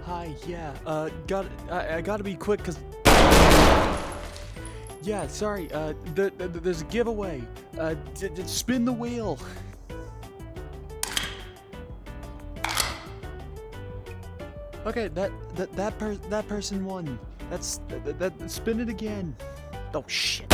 Hi, yeah, I gotta be quick, cause... Yeah, sorry, there's a giveaway. Spin the wheel. Okay, that person won. Spin it again. Oh, shit.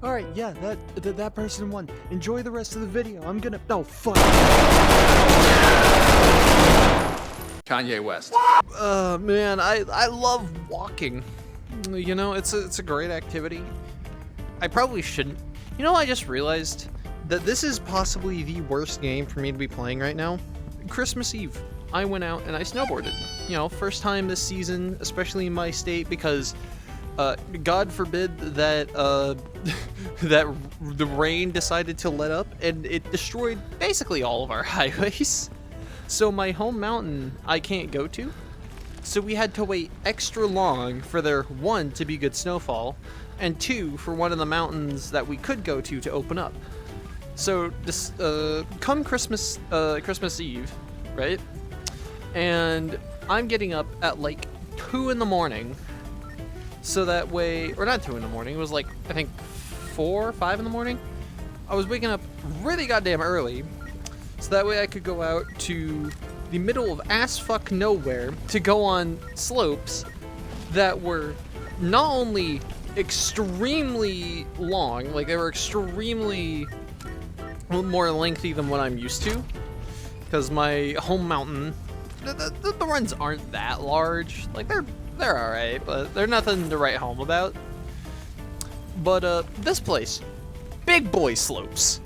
Alright, yeah, that person won. Enjoy the rest of the video. I'm gonna... Oh, fuck. Kanye West. Man, I love walking. You know, it's a great activity. I probably shouldn't. You know, I just realized that this is possibly the worst game for me to be playing right now. Christmas Eve, I went out and I snowboarded. You know, first time this season, especially in my state, because God forbid that that the rain decided to let up and it destroyed basically all of our highways. So my home mountain I can't go to. So we had to wait extra long for there, one, to be good snowfall, and two, for one of the mountains that we could go to open up. So this come Christmas Eve, right? And I'm getting up at like 2 in the morning. So that way, or not 2 in the morning, it was like, I think 4 or 5 in the morning. I was waking up really goddamn early, so that way I could go out to the middle of ass fuck nowhere to go on slopes that were not only extremely long, like they were extremely more lengthy than what I'm used to, because my home mountain, the runs aren't that large. Like they're alright, but they're nothing to write home about. But this place, big boy slopes.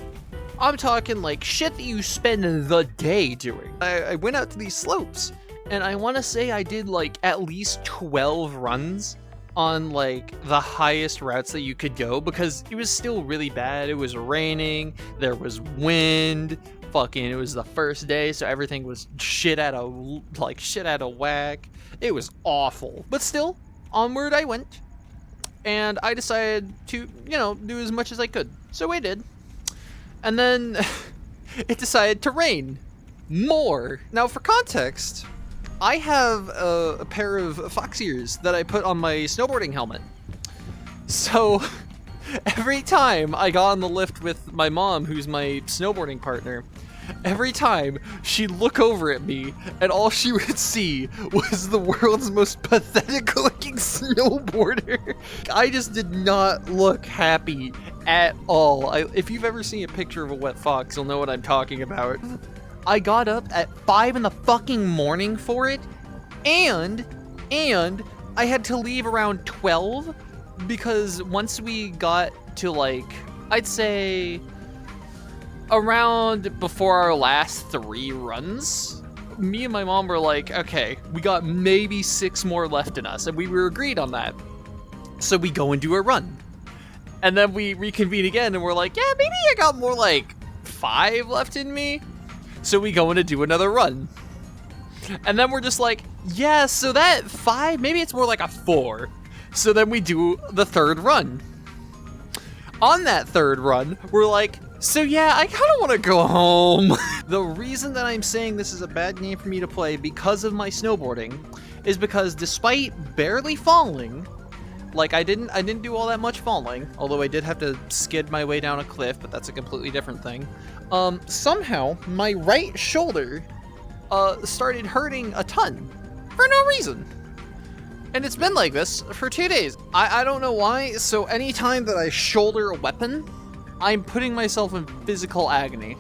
I'm talking like shit that you spend the day doing. I went out to these slopes, and I want to say I did like at least 12 runs on like the highest routes that you could go, because it was still really bad. It was raining, there was wind, fucking, it was the first day, so everything was shit out of whack. It was awful, but still, onward I went, and I decided to, you know, do as much as I could. So I did. And then it decided to rain more. Now, for context, I have a pair of fox ears that I put on my snowboarding helmet. So every time I got on the lift with my mom, who's my snowboarding partner, every time she'd look over at me and all she would see was the world's most pathetic looking snowboarder. I just did not look happy at all. If you've ever seen a picture of a wet fox, you'll know what I'm talking about. I got up at 5 in the fucking morning for it, and I had to leave around 12, because once we got to, like, I'd say around before our last 3 runs, me and my mom were like, okay, we got maybe 6 more left in us, and we were agreed on that. So we go and do a run. And then we reconvene again, and we're like, yeah, maybe I got more like 5 left in me. So we go in to do another run. And then we're just like, yeah, so that 5, maybe it's more like a 4. So then we do the 3rd run. On that 3rd run, we're like, so yeah, I kind of want to go home. The reason that I'm saying this is a bad game for me to play because of my snowboarding is because despite barely falling, like I didn't do all that much falling, although I did have to skid my way down a cliff, but that's a completely different thing. Somehow my right shoulder started hurting a ton for no reason. And it's been like this for 2 days. I don't know why, so anytime that I shoulder a weapon, I'm putting myself in physical agony.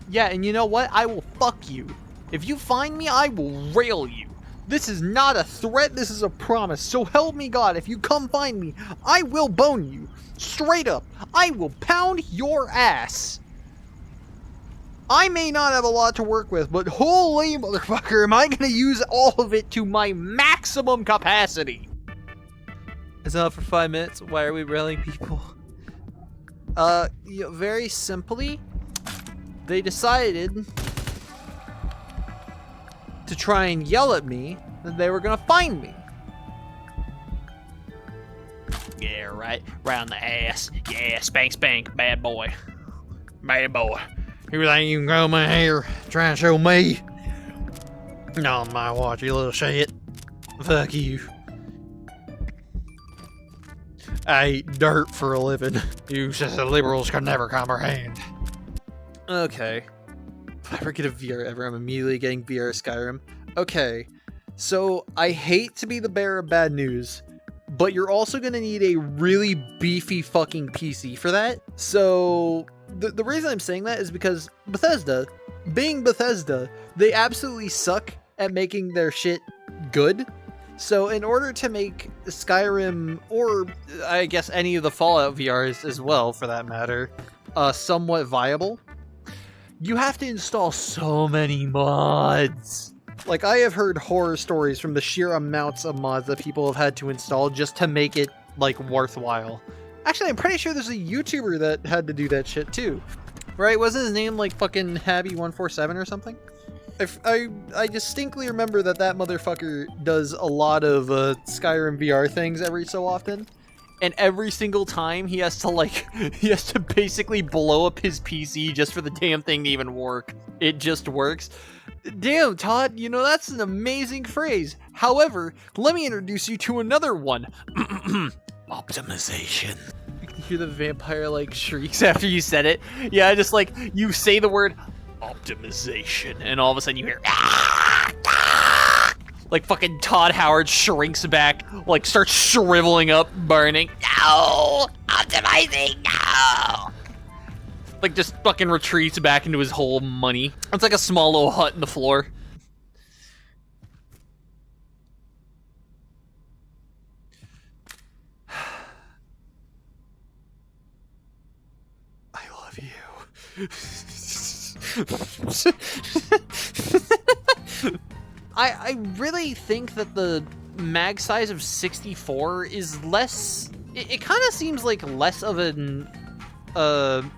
Yeah, and you know what? I will fuck you. If you find me, I will rail you. This is not a threat, this is a promise. So help me God, if you come find me, I will bone you. Straight up, I will pound your ass. I may not have a lot to work with, but holy motherfucker, am I gonna use all of it to my maximum capacity. It's not for 5 minutes. Why are we railing people? Very simply, they decided to try and yell at me that they were gonna find me. Yeah, right on the ass. Yeah, spank, spank, bad boy. Bad boy. You think you can grow my hair? Try and show me. No, my watch, you little shit. Fuck you. I eat dirt for a living. You the liberals can never comprehend. Okay. If I ever get a VR ever, I'm immediately getting VR Skyrim. Okay. So, I hate to be the bearer of bad news, but you're also gonna need a really beefy fucking PC for that. So, the reason I'm saying that is because Bethesda, being Bethesda, they absolutely suck at making their shit good. So in order to make Skyrim, or I guess any of the Fallout VRs as well for that matter, somewhat viable, you have to install so many mods. Like, I have heard horror stories from the sheer amounts of mods that people have had to install just to make it, like, worthwhile. Actually, I'm pretty sure there's a YouTuber that had to do that shit too. Right? Wasn't his name like fucking Habby147 or something? I distinctly remember that motherfucker does a lot of Skyrim VR things every so often, and every single time he has to basically blow up his PC just for the damn thing to even work. It just works. Damn, Todd, you know, that's an amazing phrase. However, let me introduce you to another one. Optimization. You can hear the vampire like shrieks after you said it. Yeah, just like you say the word optimization, and all of a sudden you hear like fucking Todd Howard shrinks back, like starts shriveling up, burning. No! Optimizing, no! Like just fucking retreats back into his hole of money. It's like a small little hut in the floor. I love you. I really think that the mag size of 64 is less. It kind of seems like less of an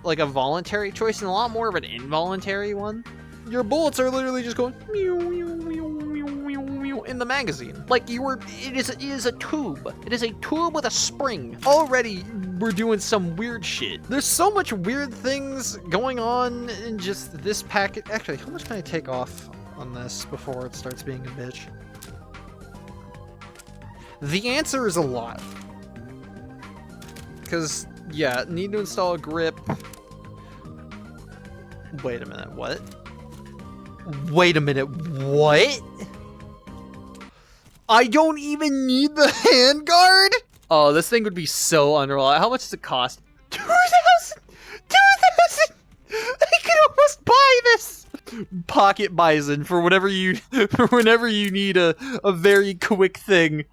like a voluntary choice and a lot more of an involuntary one. Your bullets are literally just going meow, meow, meow, meow, meow, meow in the magazine. Like it is a tube. It is a tube with a spring. Already we're doing some weird shit. There's so much weird things going on in just this packet. Actually, how much can I take off on this before it starts being a bitch? The answer is a lot. Because, yeah, need to install a grip. Wait a minute, what? Wait a minute, what? I don't even need the handguard? Oh, this thing would be so unreliable. How much does it cost? 2,000! 2,000! I could almost buy this! Pocket Bison for whenever you need a very quick thing.